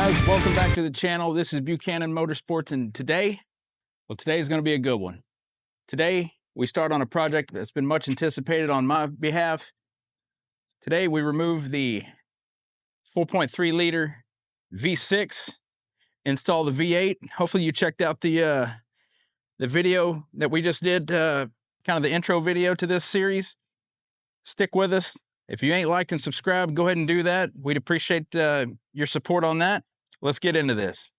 guys, welcome back to the channel. This is Buchanan Motorsports, and today is going to be a good one. Today we start on a project that's been much anticipated on my behalf. Today we remove the 4.3 liter V6, install the V8. Hopefully you checked out the video that we just did, kind of the intro video to this series. Stick with us. If you ain't liked and subscribed, go ahead and do that. We'd appreciate your support on that. Let's get into this.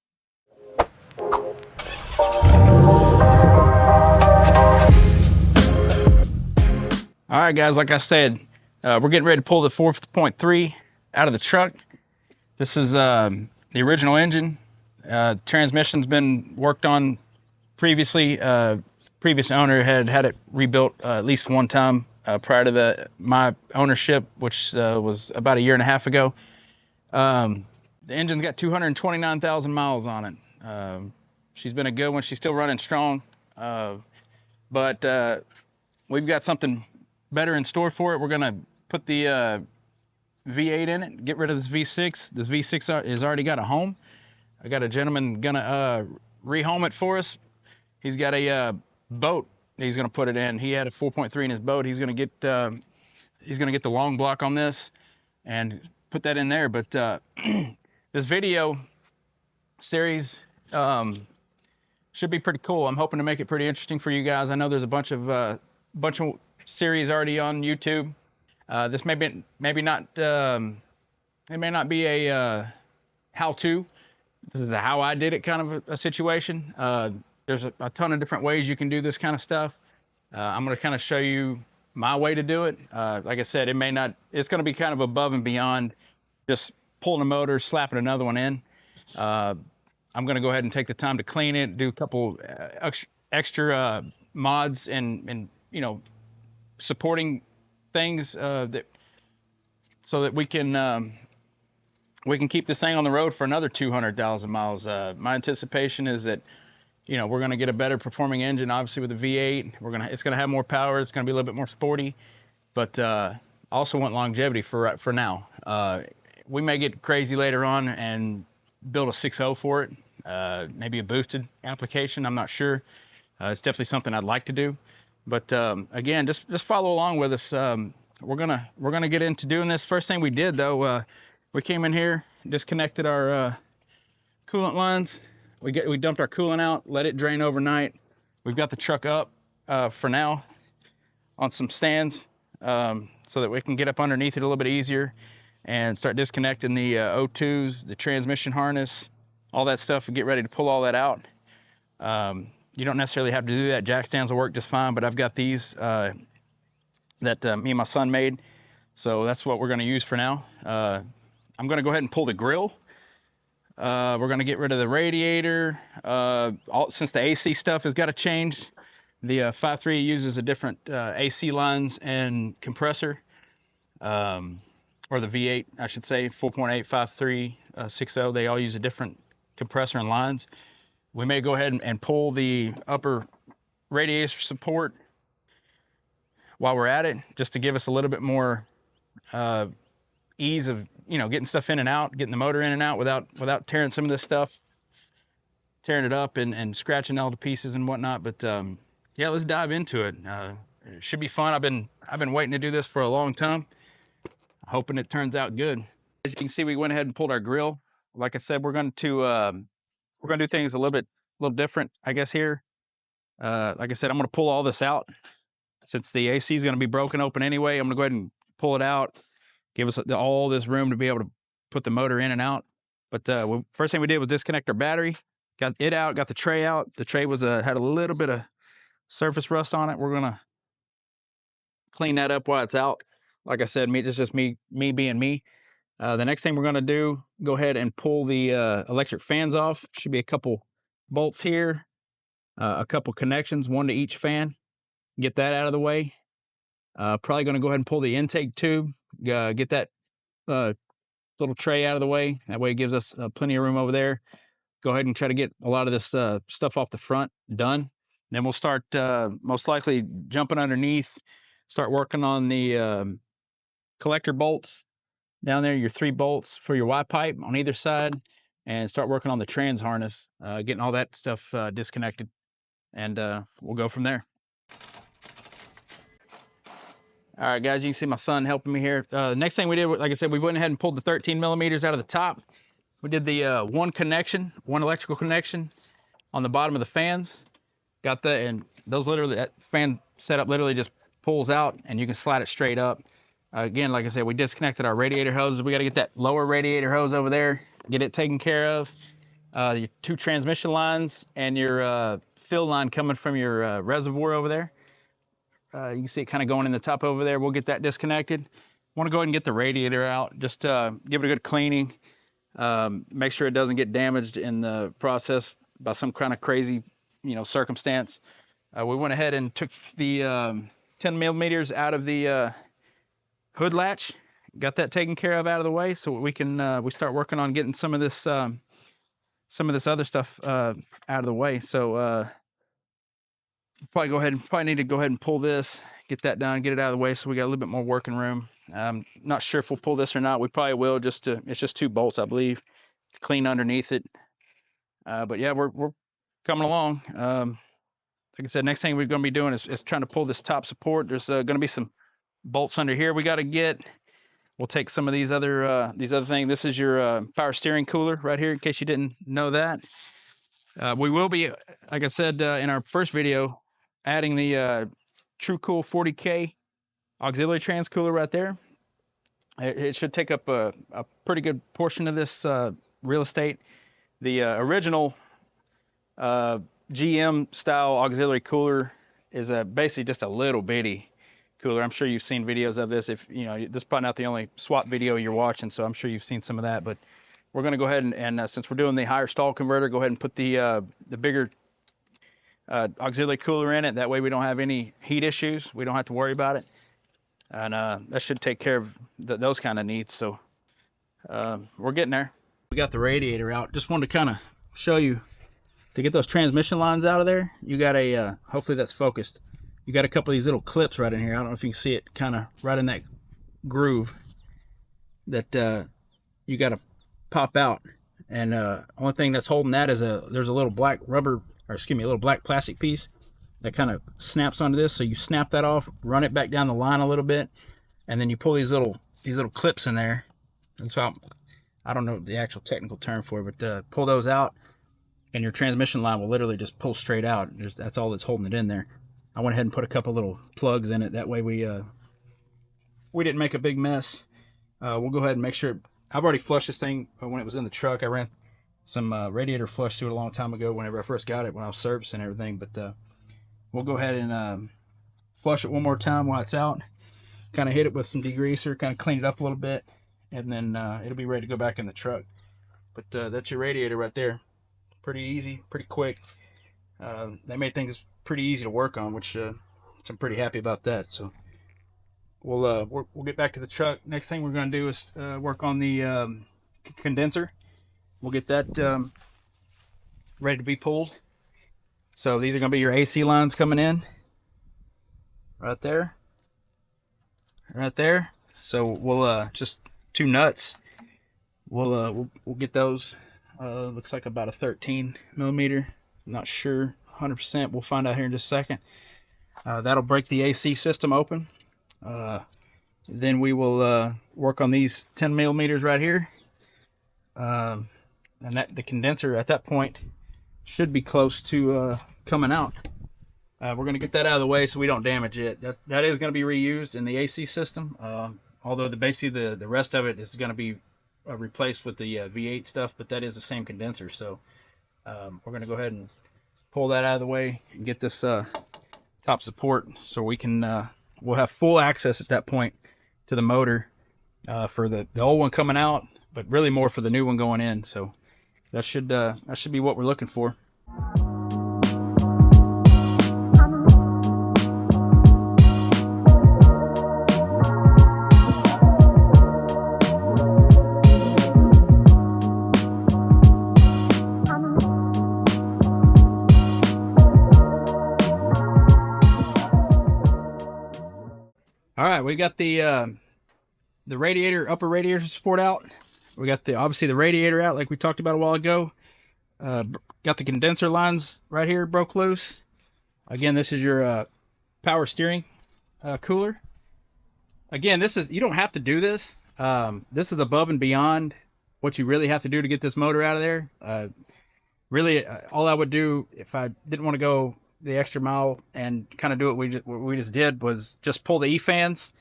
All right, guys, like I said, we're getting ready to pull the 4.3 out of the truck. This is the original engine. Transmission's been worked on previously. Previous owner had it rebuilt at least one time prior to my ownership, which was about a year and a half ago. The engine's got 229,000 miles on it. She's been a good one. She's still running strong. But we've got something better in store for it. We're gonna put the V8 in it, get rid of this V6. This V6 has already got a home. I got a gentleman gonna rehome it for us. He's got a boat he's gonna put it in. He had a 4.3 in his boat. He's gonna get the long block on this and put that in there. But this video series should be pretty cool. I'm hoping to make it pretty interesting for you guys. I know there's a bunch of series already on YouTube. This maybe not. It may not be a how-to. This is a how I did it kind of a situation. There's a ton of different ways you can do this kind of stuff. I'm going to kind of show you my way to do it. Like I said, it's going to be kind of above and beyond just pulling a motor, slapping another one in. I'm going to go ahead and take the time to clean it, do a couple extra mods and you know, supporting things so that we can keep this thing on the road for another 200,000 miles. My anticipation is that, you know, we're going to get a better performing engine, obviously with the V8. It's going to have more power. It's going to be a little bit more sporty, but also want longevity for now. We may get crazy later on and build a 6.0 for it, maybe a boosted application. I'm not sure. It's definitely something I'd like to do. But again, just follow along with us. We're gonna get into doing this. First thing we did though, we came in here, disconnected our coolant lines. We dumped our coolant out, let it drain overnight. We've got the truck up for now on some stands so that we can get up underneath it a little bit easier and start disconnecting the O2s, the transmission harness, all that stuff, and get ready to pull all that out. You don't necessarily have to do that. Jack stands will work just fine, but I've got these that me and my son made. So that's what we're gonna use for now. I'm gonna go ahead and pull the grill. We're gonna get rid of the radiator. Since the AC stuff has got to change, the 5.3 uses a different AC lines and compressor, or the V8, I should say, 4.8, 5.3, 6.0, they all use a different compressor and lines. We may go ahead and pull the upper radiator support while we're at it, just to give us a little bit more ease of, you know, getting stuff in and out, getting the motor in and out without tearing some of this stuff, tearing it up and scratching all the pieces and whatnot. But yeah, let's dive into it. It should be fun. I've been waiting to do this for a long time, hoping it turns out good. As you can see, we went ahead and pulled our grill. Like I said, we're going to do things a little different, I guess, here. Like I said, I'm going to pull all this out. Since the AC is going to be broken open anyway, I'm going to go ahead and pull it out, give us all this room to be able to put the motor in and out. But first thing we did was disconnect our battery, got it out, got the tray out. The tray was had a little bit of surface rust on it. We're going to clean that up while it's out. Like I said, it's just me being me. The next thing we're going to do, go ahead and pull the electric fans off. Should be a couple bolts here, a couple connections, one to each fan. Get that out of the way. Probably going to go ahead and pull the intake tube, get that little tray out of the way. That way it gives us plenty of room over there. Go ahead and try to get a lot of this stuff off the front done. Then we'll start most likely jumping underneath, start working on the collector bolts down there, your 3 bolts for your Y pipe on either side, and start working on the trans harness, getting all that stuff disconnected, and we'll go from there. All right, guys, you can see my son helping me here. Next thing we did, like I said, we went ahead and pulled the 13 millimeters out of the top. We did the one electrical connection on the bottom of the fans. Got that, and those literally, that fan setup literally just pulls out, and you can slide it straight up. Again, like I said, we disconnected our radiator hoses. We got to get that lower radiator hose over there, get it taken care of. Your 2 transmission lines and your fill line coming from your reservoir over there. You can see it kind of going in the top over there. We'll get that disconnected. Want to go ahead and get the radiator out. Just give it a good cleaning. Make sure it doesn't get damaged in the process by some kind of crazy, circumstance. We went ahead and took the 10 millimeters out of the hood latch. Got that taken care of out of the way, so we can we start working on getting some of this other stuff out of the way. So. Probably need to go ahead and pull this, get that done, get it out of the way, so we got a little bit more working room. I'm not sure if we'll pull this or not. We probably will. It's just 2 bolts, I believe, to clean underneath it. But yeah, we're coming along. Like I said, next thing we're going to be doing is trying to pull this top support. There's going to be some bolts under here we got to get. We'll take some of these other things. This is your power steering cooler right here, in case you didn't know that. We will be, like I said in our first video, adding the TrueCool 40K auxiliary trans cooler right there. It should take up a pretty good portion of this real estate. The original GM style auxiliary cooler is basically just a little bitty cooler. I'm sure you've seen videos of this. If this is probably not the only swap video you're watching, so I'm sure you've seen some of that. But we're going to go ahead and since we're doing the higher stall converter, go ahead and put the bigger auxiliary cooler in it. That way we don't have any heat issues. We don't have to worry about it. And that should take care of those kind of needs. So we're getting there. We got the radiator out. Just wanted to kind of show you, to get those transmission lines out of there, you got a, hopefully that's focused. You got a couple of these little clips right in here. I don't know if you can see it kind of right in that groove that you got to pop out. And only thing that's holding that is there's a little black rubber, or excuse me, a little black plastic piece that kind of snaps onto this. So you snap that off, run it back down the line a little bit, and then you pull these little clips in there. And so I don't know the actual technical term for it, but pull those out, and your transmission line will literally just pull straight out. That's all that's holding it in there. I went ahead and put a couple little plugs in it. That way we didn't make a big mess. We'll go ahead and make sure. I've already flushed this thing when it was in the truck. I ran some radiator flush through it a long time ago whenever I first got it, when I was servicing everything. But we'll go ahead and flush it one more time while it's out. Kind of hit it with some degreaser, kind of clean it up a little bit, and then it'll be ready to go back in the truck. But that's your radiator right there. Pretty easy, pretty quick. They made things pretty easy to work on, which I'm pretty happy about that. So we'll get back to the truck. Next thing we're going to do is work on the condenser. We'll get that ready to be pulled. So these are going to be your AC lines coming in right there, right there. So we'll just 2 nuts. We'll get those. Looks like about a 13 millimeter. I'm not sure 100%. We'll find out here in just a second. That'll break the AC system open. Then we will work on these 10 millimeters right here. And the condenser at that point should be close to coming out. We're going to get that out of the way so we don't damage it. That is going to be reused in the AC system. Although basically the rest of it is going to be replaced with the V8 stuff, but that is the same condenser. So we're going to go ahead and pull that out of the way and get this top support, so we can we'll have full access at that point to the motor for the old one coming out, but really more for the new one going in. So that should be what we're looking for. All right, we got the radiator, upper radiator support out. We got obviously the radiator out like we talked about a while ago. Got the condenser lines right here broke loose. Again, this is your power steering cooler. Again, you don't have to do this. This is above and beyond what you really have to do to get this motor out of there. Really, all I would do if I didn't want to go the extra mile and kind of do what we just did was just pull the E-fans.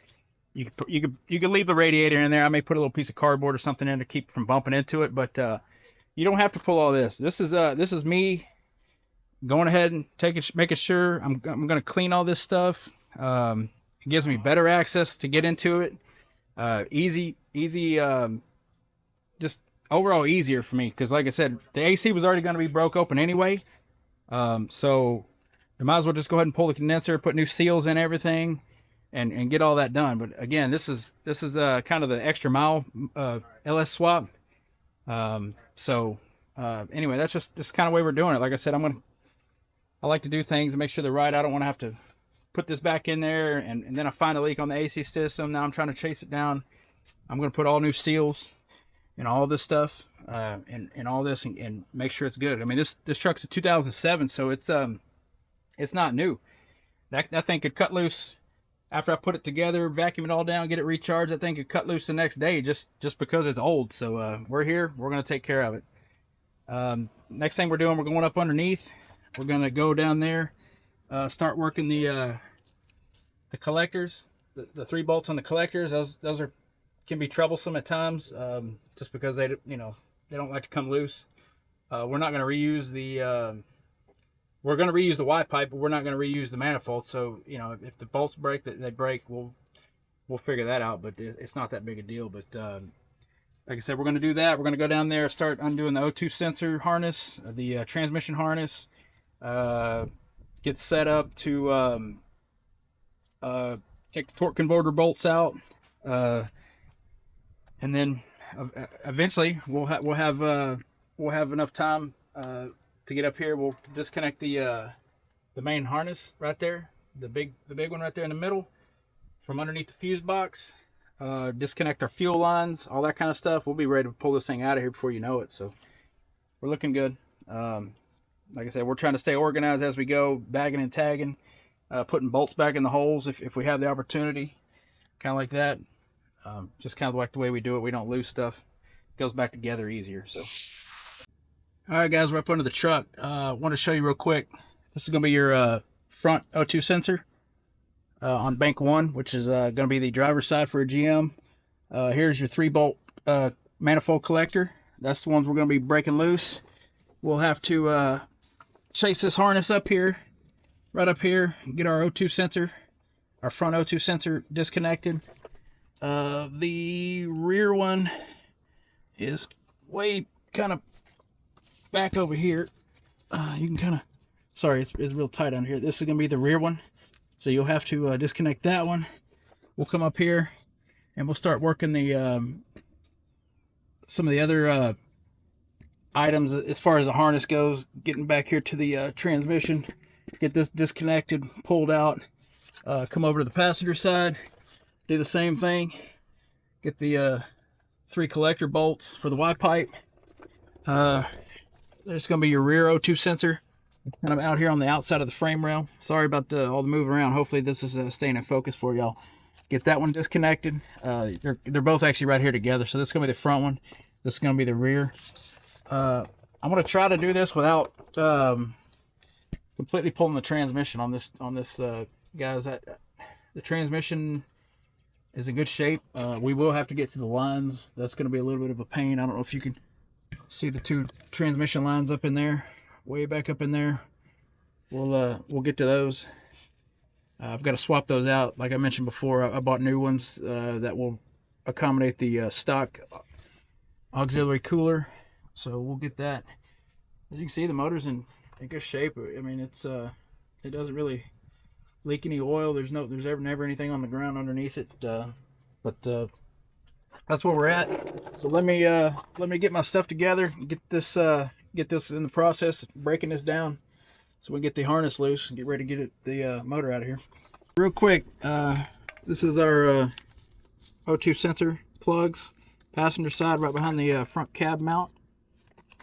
You could leave the radiator in there. I may put a little piece of cardboard or something in to keep from bumping into it, but you don't have to pull all this. This is me going ahead and making sure I'm going to clean all this stuff. It gives me better access to get into it. Easy, just overall easier for me because, like I said, the AC was already going to be broke open anyway. So you might as well just go ahead and pull the condenser, put new seals in everything, and get all that done. But again, this is kind of the extra mile LS swap. Anyway, that's just kind of the way we're doing it. Like I said, I like to do things and make sure they're right. I don't want to have to put this back in there and then I find a leak on the AC system. Now I'm trying to chase it down. I'm going to put all new seals and all this stuff and all this and make sure it's good. I mean, this truck's a 2007, so it's not new. That thing could cut loose after I put it together, vacuum it all down, get it recharged. That thing could cut loose the next day just because it's old. So we're here. We're going to take care of it. Next thing we're doing, we're going up underneath. We're going to go down there, start working the collectors, the 3 bolts on the collectors. Those can be troublesome at times, just because they don't like to come loose. We're not going to reuse we're going to reuse the Y pipe, but we're not going to reuse the manifold. So if the bolts break, they break. We'll figure that out. But it's not that big a deal. But like I said, we're going to do that. We're going to go down there, start undoing the O2 sensor harness, the transmission harness, get set up to take the torque converter bolts out, and then eventually we'll have enough time to get up here. We'll disconnect the main harness right there, the big one right there in the middle, from underneath the fuse box. Disconnect our fuel lines, all that kind of stuff. We'll be ready to pull this thing out of here before you know it. So we're looking good. Like I said, we're trying to stay organized as we go, bagging and tagging, putting bolts back in the holes if we have the opportunity, kind of like that. Just kind of like the way we do it. We don't lose stuff. It goes back together easier. So, all right, guys, we're up under the truck. I want to show you real quick. This is going to be your front O2 sensor on bank 1, which is going to be the driver's side for a GM. Here's your 3-bolt manifold collector. That's the ones we're going to be breaking loose. We'll have to chase this harness up here, right up here, and get our O2 sensor, our front O2 sensor disconnected. The rear one is way kind of back over here. You can kind of, sorry, it's real tight on here. This is going to be the rear one. So you'll have to disconnect that one. We'll come up here and we'll start working the some of the other items as far as the harness goes. Getting back here to the transmission, get this disconnected, pulled out. Come over to the passenger side, do the same thing. Get the 3 collector bolts for the Y pipe. There's going to be your rear O2 sensor, kind of out here on the outside of the frame rail. Sorry about all the moving around. Hopefully this is staying in focus for y'all. Get that one disconnected. They're both actually right here together. So this is going to be the front one. This is going to be the rear. I'm going to try to do this without completely pulling the transmission on this guys. The transmission is in good shape. We will have to get to the lines. That's going to be a little bit of a pain. I don't know if you can see the 2 transmission lines up in there, way back up in there. We'll get to those. I've got to swap those out. Like I mentioned before, I bought new ones that will accommodate the stock auxiliary cooler. So we'll get that. As you can see, the motor's in good shape. I mean, it doesn't really leak any oil. There's never anything on the ground underneath it. But that's where we're at. So let me get my stuff together and get this in the process, breaking this down, so we can get the harness loose and get ready to get the motor out of here. Real quick, this is our O2 sensor plugs, passenger side right behind the front cab mount.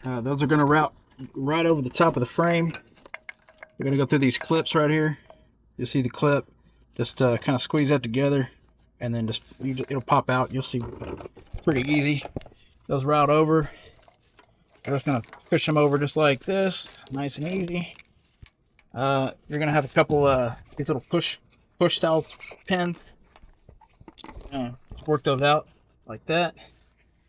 Those are going to route right over the top of the frame. We're going to go through these clips right here. You'll see the clip. Just kind of squeeze that together, and then it'll pop out. You'll see, pretty easy. Those route over. We're just going to push them over just like this, nice and easy. You're going to have a couple these little push style pins. Just work those out like that.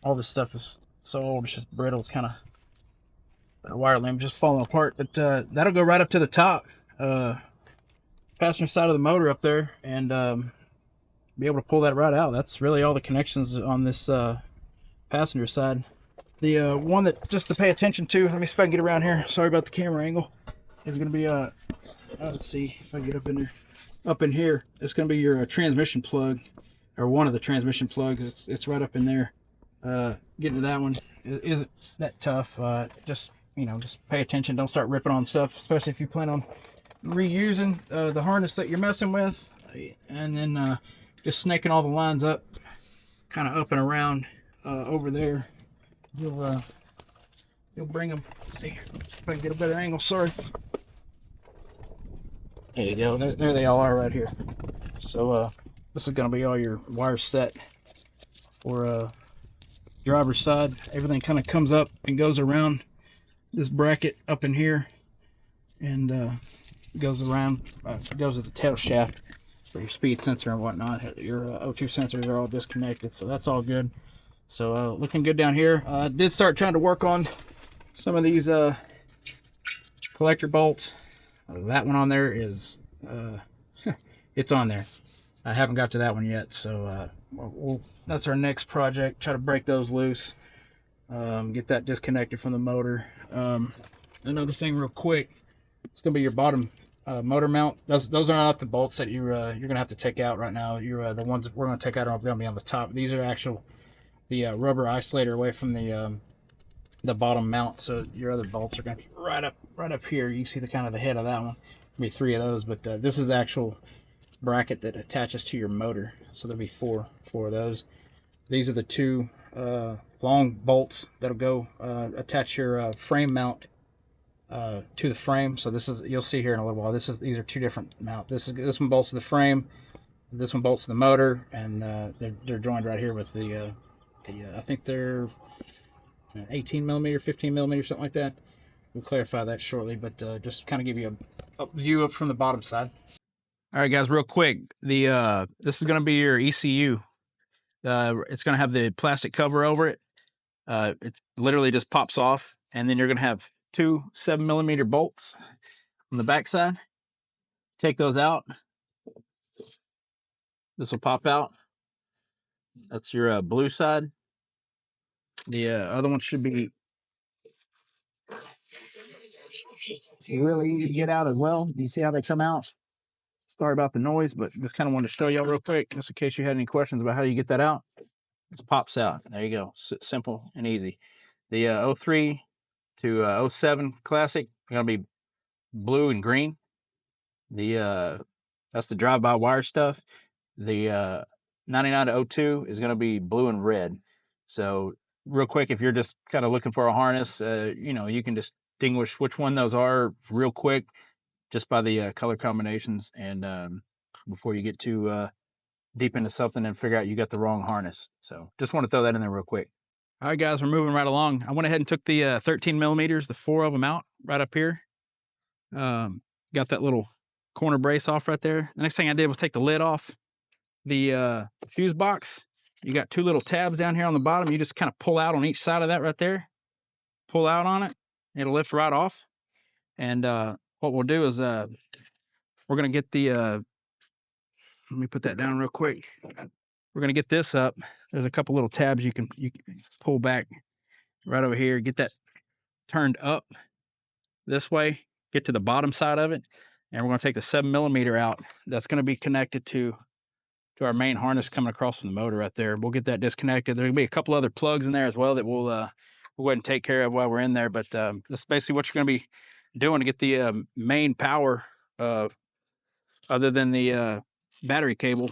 All this stuff is so old, it's just brittle. It's kind of wire limb just falling apart, but that'll go right up to the top passenger side of the motor up there, and be able to pull that right out. That's really all the connections on this passenger side. The one that just to pay attention to, let me see if I can get around here, sorry about the camera angle, is going to be let's see if I can get up in there. Up in here, it's going to be your transmission plug, or one of the transmission plugs. It's right up in there. Getting to that one isn't that tough. Just pay attention. Don't start ripping on stuff, especially if you plan on reusing the harness that you're messing with. And then just snaking all the lines up, kind of up and around over there. You'll bring them. Let's see if I can get a better angle. Sorry. There you go. There they all are right here. So this is going to be all your wires set for driver's side. Everything kind of comes up and goes around this bracket up in here, and goes around, goes at the tail shaft for your speed sensor and whatnot. Your O2 sensors are all disconnected, so that's all good. So looking good down here. I did start trying to work on some of these collector bolts. That one on there is it's on there. I haven't got to that one yet, so that's our next project. Try to break those loose, get that disconnected from the motor. Another thing real quick, it's gonna be your bottom motor mount. Those are not the bolts that you're gonna have to take out right now. The ones that we're gonna take out are gonna be on the top. These are the rubber isolator away from the bottom mount. So your other bolts are gonna be right up here. You see the kind of the head of that one. There'll be 3 of those, but this is the actual bracket that attaches to your motor. So there'll be four of those. These are the 2 long bolts that'll go attach your frame mount to the frame. So this is, you'll see here in a little while, these are 2 different mounts. This one bolts to the frame, this one bolts to the motor, and they're joined right here with the I think they're 18 millimeter, 15 millimeter, something like that. We'll clarify that shortly, but just kind of give you a view up from the bottom side. All right, guys, real quick. This is going to be your ECU. It's going to have the plastic cover over it. It literally just pops off, and then you're going to have 2 7mm bolts on the back side. Take those out. This will pop out. That's your blue side. The other one should be really easy to get out as well. You see how they come out? Sorry about the noise, but just kind of wanted to show y'all real quick, just in case you had any questions about how you get that out. It pops out. There you go. Simple and easy. The 03 to 07 Classic are going to be blue and green. That's the drive-by-wire stuff. The 99 to 02 is going to be blue and red. So real quick, if you're just kind of looking for a harness, you can distinguish which one those are real quick just by the color combinations, and before you get too deep into something and figure out you got the wrong harness. So just want to throw that in there real quick. All right, guys, we're moving right along. I went ahead and took the 13 millimeters, the 4 of them out right up here. Got that little corner brace off right there. The next thing I did was take the lid off the fuse box. You got 2 little tabs down here on the bottom. You just kind of pull out on each side of that right there. Pull out on it. It'll lift right off. And what we'll do is we're going to get the, let me put that down real quick. We're going to get this up. There's a couple little tabs you can pull back right over here. Get that turned up this way. Get to the bottom side of it. And we're going to take the 7mm out. That's going to be connected to our main harness coming across from the motor right there. We'll get that disconnected. There'll be a couple other plugs in there as well that we'll go ahead and take care of while we're in there. But that's basically what you're going to be doing to get the main power, other than the battery cable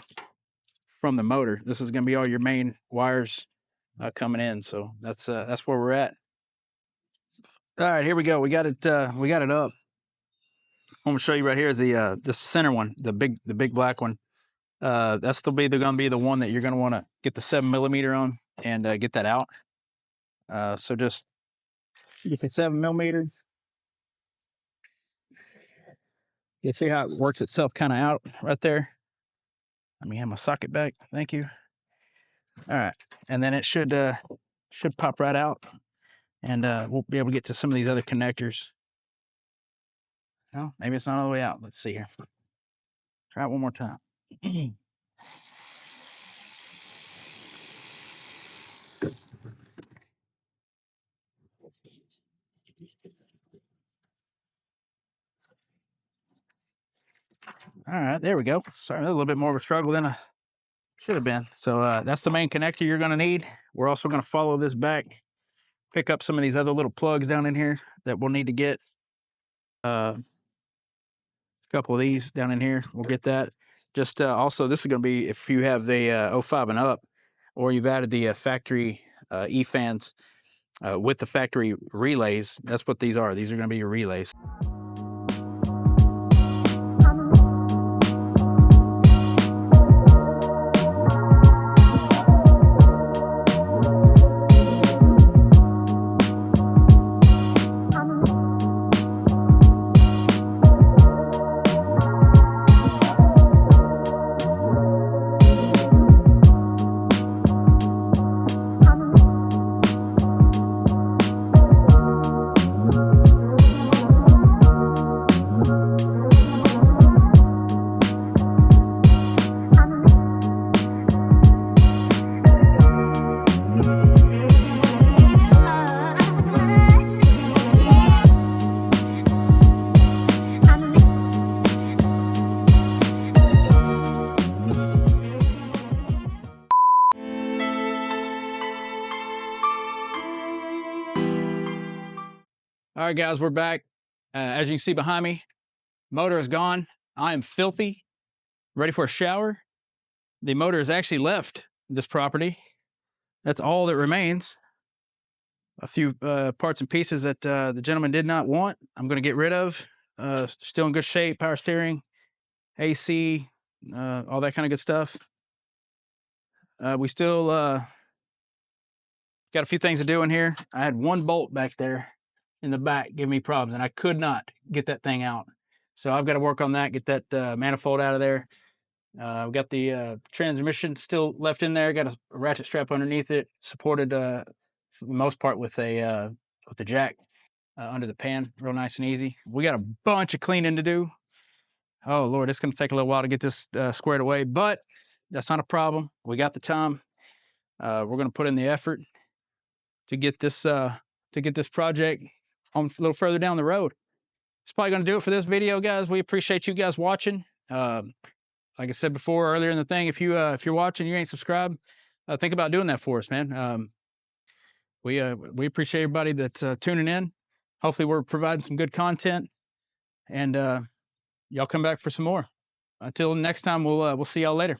from the motor. This is going to be all your main wires coming in. So that's where we're at. All right, here we go. We got it up. I'm gonna show you right here is the this center one, the big black one. That's still gonna be the one that you're gonna want to get the 7mm on and get that out. So just get the 7mm. You see how it works itself kind of out right there. Let me have my socket back. Thank you. All right, and then it should pop right out, and we'll be able to get to some of these other connectors. Oh, maybe it's not all the way out. Let's see here. Try it one more time. All right, there we go. Sorry, a little bit more of a struggle than I should have been. So that's the main connector you're going to need. We're also going to follow this back, pick up some of these other little plugs down in here that we'll need to get. A couple of these down in here, we'll get that. Just also, this is going to be if you have the 05 and up, or you've added the factory E-fans with the factory relays. That's what these are. These are going to be your relays. All right, guys, we're back. As you can see behind me, motor is gone. I am filthy, ready for a shower. The motor has actually left this property. That's all that remains. A few parts and pieces that the gentleman did not want, I'm going to get rid of. Still in good shape, power steering, AC, all that kind of good stuff. We still got a few things to do in here. I had one bolt back there in the back giving me problems, and I could not get that thing out. So I've got to work on that, get that manifold out of there. I've got the transmission still left in there. Got a ratchet strap underneath it, supported for the most part with the jack under the pan, real nice and easy. We got a bunch of cleaning to do. Oh Lord, it's going to take a little while to get this squared away, but that's not a problem. We got the time. We're going to put in the effort to get this project on a little further down the road. It's probably going to do it for this video, guys. We appreciate you guys watching. Like I said before earlier in the thing, if you're watching, you ain't subscribed, think about doing that for us, man. We appreciate everybody that's tuning in. Hopefully, we're providing some good content, and y'all come back for some more. Until next time, we'll see y'all later.